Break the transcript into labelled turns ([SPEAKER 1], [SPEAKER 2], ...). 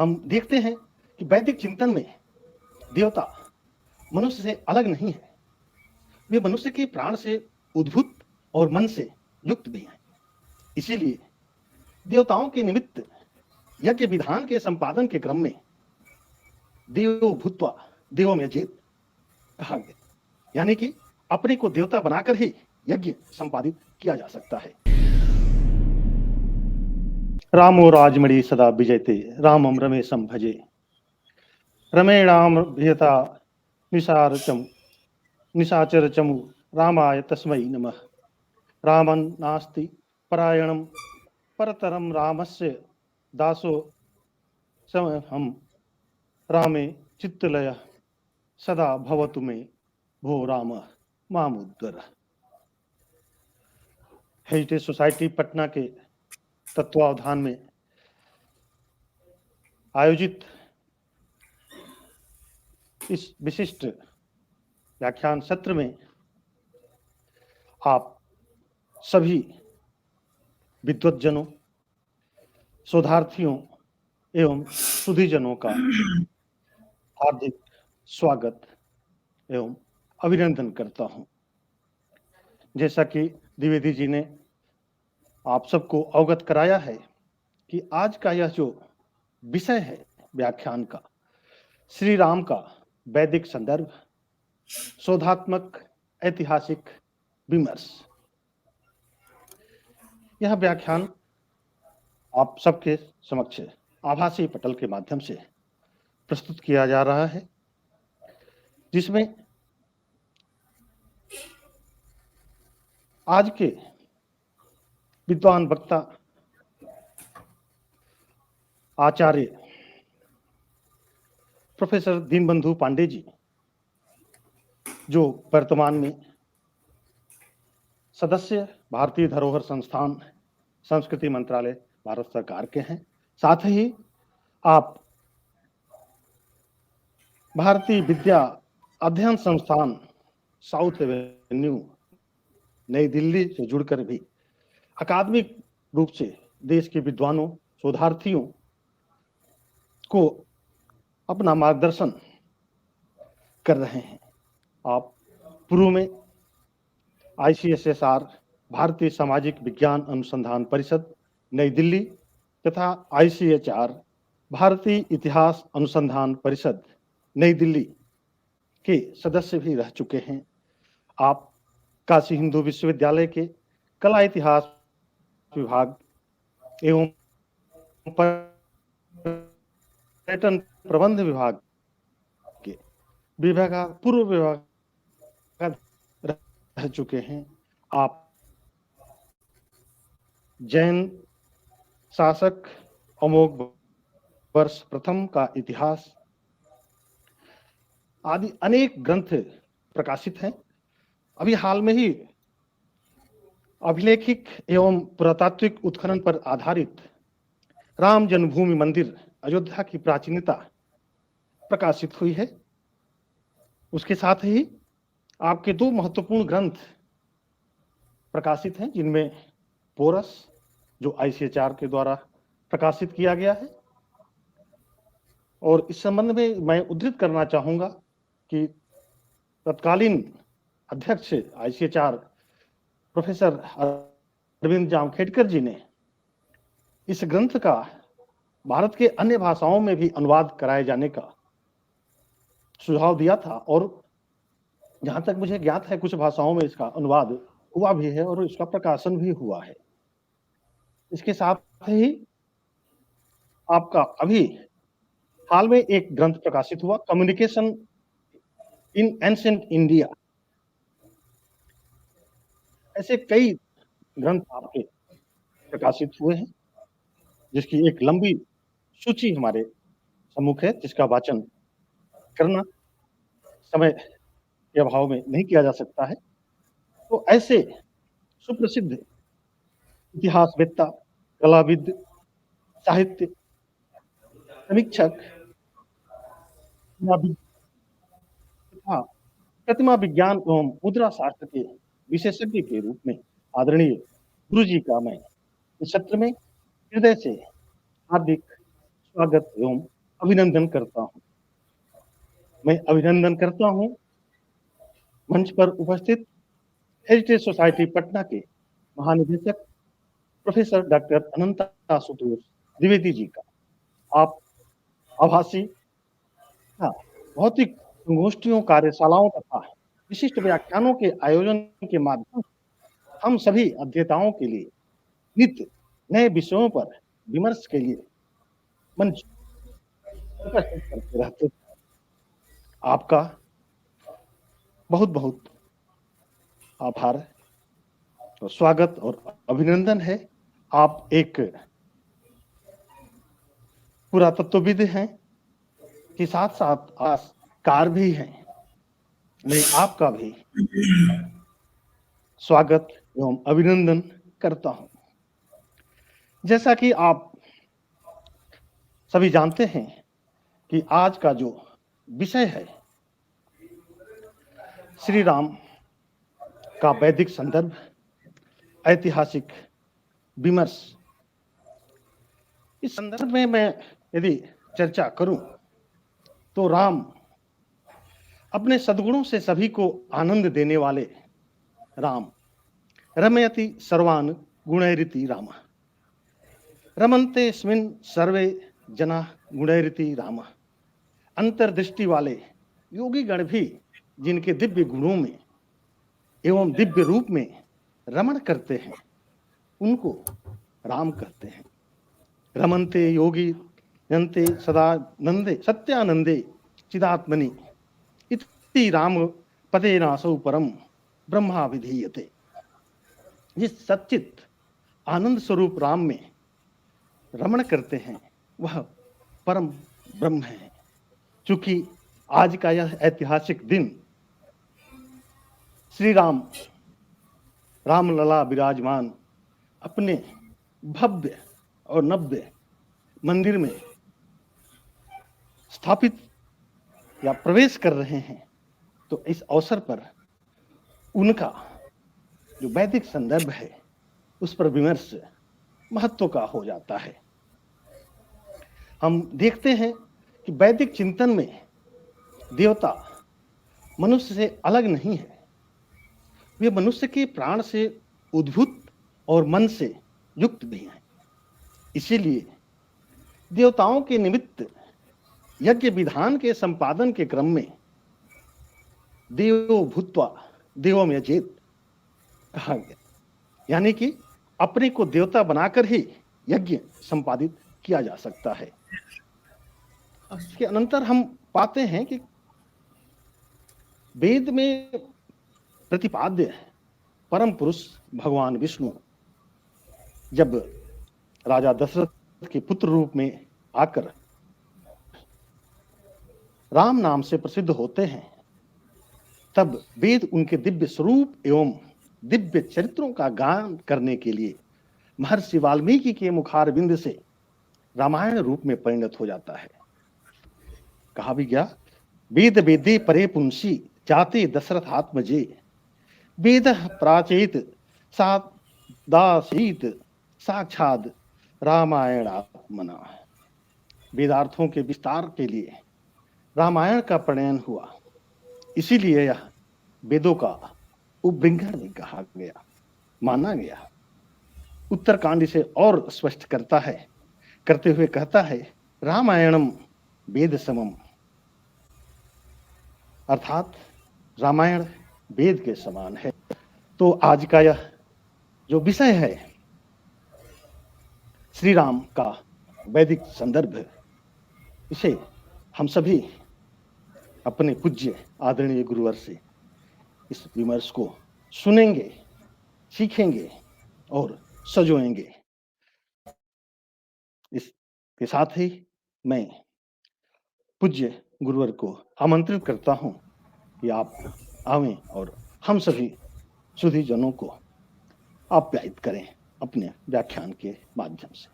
[SPEAKER 1] हम देखते हैं कि वैदिक चिंतन में देवता मनुष्य से अलग नहीं है, वे मनुष्य के प्राण से उद्भूत और मन से युक्त भी हैं। इसीलिए देवताओं के निमित्त यज्ञ विधान के संपादन के क्रम में देवो भूत्वा देवो यजेत कहा गया, यानी कि अपने को देवता बनाकर ही यज्ञ संपादित किया जा सकता है। रामो राजमणि सदा विजयते रामम रमेशम भजे रमेणाम भियता निशाचर चमु रामाय तस्मै नमः। रामन नास्ति परायणम परतरम रामस्य दासो हम रामे चित्तलय सदा भवतु मे भो राम मामुद्वर। हेरिटेज सोसाइटी पटना के तत्वावधान में आयोजित इस विशिष्ट व्याख्यान सत्र में आप सभी विद्वज्जनों, शोधार्थियों एवं सुधीजनों का हार्दिक स्वागत एवं अभिनंदन करता हूं। जैसा कि द्विवेदी जी ने आप सबको अवगत कराया है कि आज का यह जो विषय है व्याख्यान का, श्री राम का वैदिक संदर्भ, शोधात्मक ऐतिहासिक विमर्श। यह व्याख्यान आप सबके समक्ष आभासी पटल के माध्यम से प्रस्तुत किया जा रहा है, जिसमें आज के विद्वान वक्ता आचार्य प्रोफेसर दीनबंधु पांडे जी, जो वर्तमान में सदस्य भारतीय धरोहर संस्थान संस्कृति मंत्रालय भारत सरकार के हैं, साथ ही आप भारतीय विद्या अध्ययन संस्थान साउथ एवेन्यू नई दिल्ली से जुड़कर भी अकादमिक रूप से देश के विद्वानों, शोधार्थियों को अपना मार्गदर्शन कर रहे हैं। आप पूर्व में ICSSR भारतीय सामाजिक विज्ञान अनुसंधान परिषद नई दिल्ली तथा ICHR भारतीय इतिहास अनुसंधान परिषद नई दिल्ली के सदस्य भी रह चुके हैं। आप काशी हिंदू विश्वविद्यालय के कला इतिहास विभाग एवं पर्यटन प्रबंध विभाग के पूर्व विभाग रह चुके हैं। आप जैन शासक अमोघ वर्ष प्रथम का इतिहास आदि अनेक ग्रंथ प्रकाशित हैं। अभी हाल में ही अभिलेखिक एवं पुरातात्विक उत्खनन पर आधारित राम जन्मभूमि मंदिर अयोध्या की प्राचीनता प्रकाशित हुई है। उसके साथ ही आपके दो महत्वपूर्ण ग्रंथ प्रकाशित हैं, जिनमें पोरस, जो ICHR के द्वारा प्रकाशित किया गया है, और इस संबंध में मैं उद्धृत करना चाहूंगा कि तत्कालीन अध्यक्ष ICHR प्रोफेसर अरविंद जामखेडकर जी ने इस ग्रंथ का भारत के अन्य भाषाओं में भी अनुवाद कराए जाने का सुझाव दिया था, और जहां तक मुझे ज्ञात है कुछ भाषाओं में इसका अनुवाद हुआ भी है और इसका प्रकाशन भी हुआ है। इसके साथ ही आपका अभी हाल में एक ग्रंथ प्रकाशित हुआ, कम्युनिकेशन इन एंशिएंट इंडिया। ऐसे कई ग्रंथ आपके प्रकाशित हुए हैं, जिसकी एक लंबी सूची हमारे सम्मुख है, जिसका वाचन करना समय के अभाव में नहीं किया जा सकता है। तो ऐसे सुप्रसिद्ध इतिहासवेत्ता, कलाविद, साहित्य समीक्षक, प्रतिमा विज्ञान एवं मुद्रा शास्त्र के विशेषज्ञ के रूप में आदरणीय गुरु जी का मैं इस सत्र में हृदय से हार्दिक स्वागत एवं अभिनंदन करता हूँ। मैं अभिनंदन करता हूँ मंच पर उपस्थित हेरिटेज सोसाइटी पटना के महानिदेशक प्रोफेसर डॉक्टर अनंत आशुतोष द्विवेदी जी का। आप आभासी हाँ, भौतिक संगोष्ठियों, कार्यशालाओं तथा विशिष्ट व्याख्यानों के आयोजन के माध्यम से हम सभी अध्येताओं के लिए नित्य नए विषयों पर विमर्श के लिए मंच उपस्थित करते रहते हैं। आपका बहुत-बहुत आभार और स्वागत और अभिनंदन है। आप एक पुरातत्वविद हैं के साथ-साथ कार भी हैं। मैं आपका भी स्वागत एवं अभिनंदन करता हूँ। जैसा कि आप सभी जानते हैं कि आज का जो विषय है, श्री राम का वैदिक संदर्भ, ऐतिहासिक विमर्श। इस संदर्भ में मैं यदि चर्चा करूं तो राम अपने सद्गुणों से सभी को आनंद देने वाले राम, रमयति सर्वान् गुणैरिति रामः, रमन्तेऽस्मिन् सर्वे जनाः गुणैरिति रामः। अंतर्दृष्टि वाले योगी गण भी जिनके दिव्य गुणों में एवं दिव्य रूप में रमण करते हैं, उनको राम कहते हैं। रमन्ते योगी नन्ते सदा नंदे सत्यानंदे चिदात्मनि इति राम पदेनासौ परम ब्रह्मा विधीयते। जिस सच्चित आनंद स्वरूप राम में रमण करते हैं, वह परम ब्रह्म है। चूंकि आज का यह ऐतिहासिक दिन श्री राम रामलला विराजमान अपने भव्य और नव्य मंदिर में स्थापित या प्रवेश कर रहे हैं, तो इस अवसर पर उनका जो वैदिक संदर्भ है उस पर विमर्श महत्व का हो जाता है। हम देखते हैं कि वैदिक चिंतन में देवता मनुष्य से अलग नहीं है। वे मनुष्य के प्राण से उद्भूत और मन से युक्त भी हैं। इसीलिए देवताओं के निमित्त यज्ञ विधान के संपादन के क्रम में देवो भूत्वा देवम यजेत कहा गया, यानी कि अपने को देवता बनाकर ही यज्ञ संपादित किया जा सकता है। इसके अनंतर हम पाते हैं कि वेद में प्रतिपाद्य परम पुरुष भगवान विष्णु जब राजा दशरथ के पुत्र रूप में आकर राम नाम से प्रसिद्ध होते हैं, तब वेद उनके दिव्य स्वरूप एवं दिव्य चरित्रों का गान करने के लिए महर्षि वाल्मीकि के मुखारविंद से रामायण रूप में परिणत हो जाता है। कहा भी गया, वेद वेदे परे पुंसी जाते दशरथात्मजे, वेद प्राचेत सादासीत साक्षात रामायणात्मना। वेदार्थों के विस्तार के लिए रामायण का प्रणयन हुआ, इसीलिए यह वेदों का उपबृंहण भी कहा गया, माना गया। उत्तरकांड इसे और स्पष्ट करते हुए कहता है, रामायणम वेद समम, अर्थात रामायण वेद के समान है। तो आज का यह जो विषय है, श्री राम का वैदिक संदर्भ, इसे हम सभी अपने पूज्य आदरणीय गुरुवर से इस विमर्श को सुनेंगे, सीखेंगे और सजोएंगे। इसके साथ ही मैं पूज्य गुरुवर को आमंत्रित करता हूं कि आप आवें और हम सभी सुधी जनों को आप्यायित करें अपने व्याख्यान के माध्यम से।